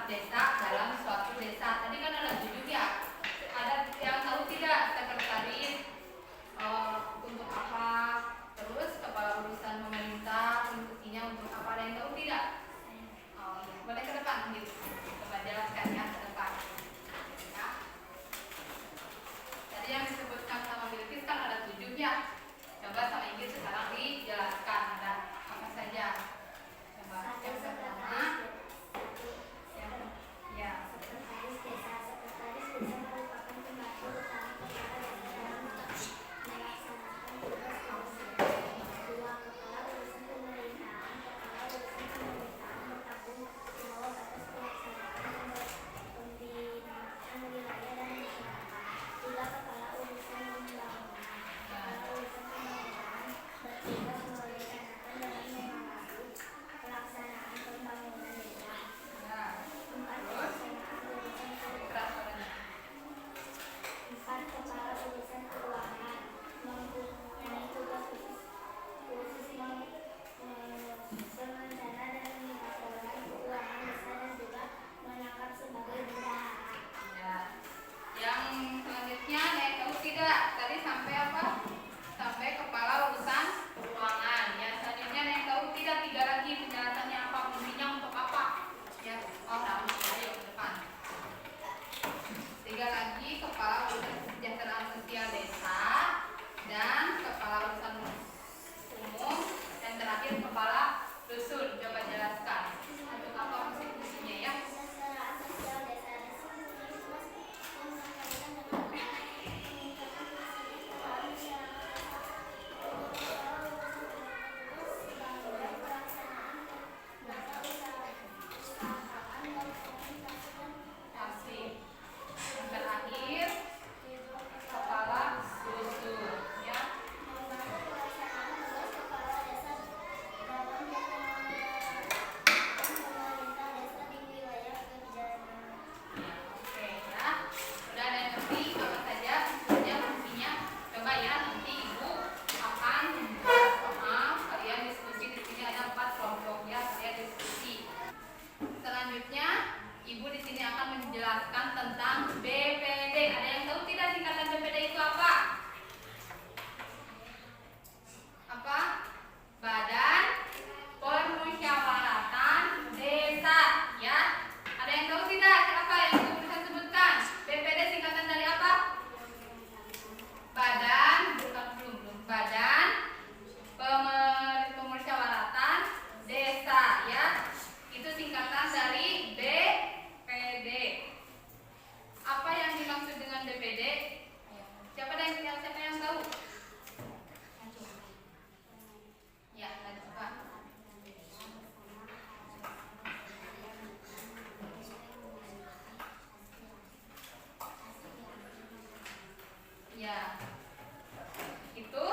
desa dalam suatu desa. Tadi kan ada 7 ya. Ada yang tahu tidak sekretaris untuk apa? Terus kepala urusan pemerintah fungsinya untuk apa? Ada yang tahu tidak? Oh iya, boleh ke depan gitu. Coba jelaskan ya ke depan. Ya. Tadi yang disebutkan sama Bilkis kan ada 7 ya. Coba sama Inggris sekarang dijelaskan ada apa saja. Coba yang pertama. Ya. Sekretaris desa merupakan pembantu utama kepala desa dalam melaksanakan tugas fungsi. Dua, kepala urusan pemerintahan. Kepala urusan pemerintahan bertanggung jawab atas pelaksanaan pembinaan wilayah dan masyarakat. Tiga, kepala urusan pembangunan. Kepala urusan pemerintahan bertugas merencanakan dan mengawasi pelaksanaan pembangunan desa. Empat, kepala urusan keuangan mempunyai tugas khusus merencana dan melaporkan keuangan desa dan juga menangkap sebagai bendahara. Ya. Yang selanjutnya saya tahu tidak tadi sampai apa? Sampai kepala urusan keuangan. Ya, selanjutnya yang tahu tidak 3 lagi penjelasannya apa? Fungsinya untuk apa? Ya, oh sama ayo ke depan. 3 lagi kepala urusan kesejahteraan sosial desa dan kepala urusan umum dan terakhir kepala dusun. Coba jelaskan untuk apa fungsinya ya? Kesejahteraan sosial desa Asik. Yang terakhir kepala dusun ya. Oke ya. Udah ada yang ngerti apa saja fungsinya? Coba ya nanti Ibu akan membuat soal. Kalian diskusi di sini ada 4 kelompok ya. Kalian diskusi. Selanjutnya Ibu di sini akan menjelaskan tentang BPD. Ada yang tahu tidak singkatan BPD itu apa? Apa? Badan Permusyawaratan Desa ya. Ada yang tahu tidak apa yang Ibu bisa sebutkan? BPD singkatan dari apa? Badan Badan Pemusyawaratan Desa ya. Itu singkatan dari BPD. Apa yang dimaksud dengan BPD? Siapa yang tahu? Ya, ada Pak. Ya. Itu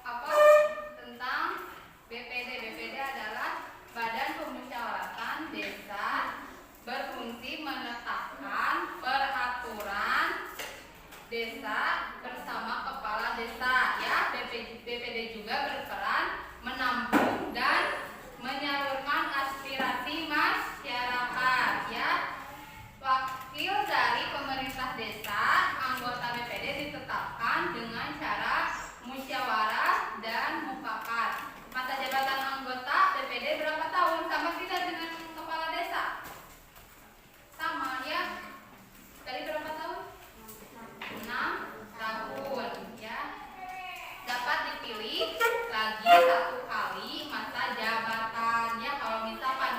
apa tentang BPD. BPD adalah Badan Pemusyawaratan Desa, berfungsi menetapkan peraturan desa bersama kepala desa ya. BPD juga berperan menampung dan menyalurkan aspirasi masyarakat ya. Wakil dari pemerintah desa, anggota BPD ditetapkan dengan cara musyawarah dan mufakat. Masa jabatan anggota BPD berapa tahun? Sama tidak dengan kepala desa? Sama ya. Tadi berapa tahun? 6 tahun ya. Dapat dipilih lagi 1 kali masa jabatannya. Kalau misalkan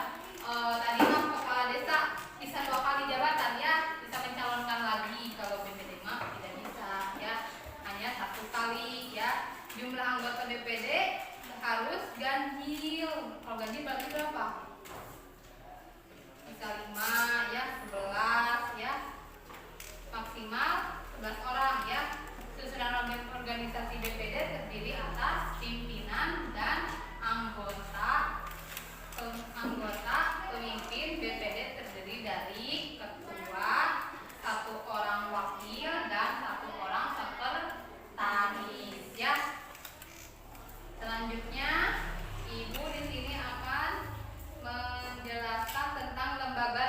tadi kan kepala desa bisa 2 kali jabatan ya, bisa mencalonkan lagi. Kalau BPD mah tidak bisa ya, hanya 1 kali ya. Jumlah anggota BPD harus ganjil. Kalau ganjil berarti berapa? Bisa 5 ya, 11 ya, maksimal 11 orang ya. Susunan organisasi BPD terdiri atas pimpinan dan anggota. Pemimpin BPD terdiri dari ketua, 1 orang wakil dan 1 orang sekretaris ya. Selanjutnya Ibu di sini akan menjelaskan tentang lembaga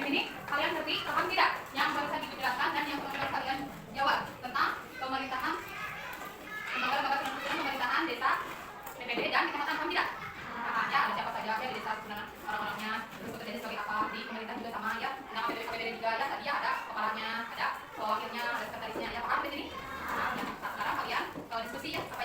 sini kalian ngerti paham tidak yang barusan Ibu jelaskan dan yang teman-teman kalian jawab tentang pemerintahan lembaga-lembaga penentuan pemerintahan desa, PPD dan kecamatan, paham tidak? Paham ya, ada siapa saja ya di desa sebenarnya orang-orangnya, terus bekerja sebagai apa di pemerintah juga sama ya. Nah KPPD juga ya, tadi ya ada kepalanya, ada wakilnya, ada sekretarisnya ya, paham di sini? Paham ya. Nah, sekarang kalian diskusi ya apa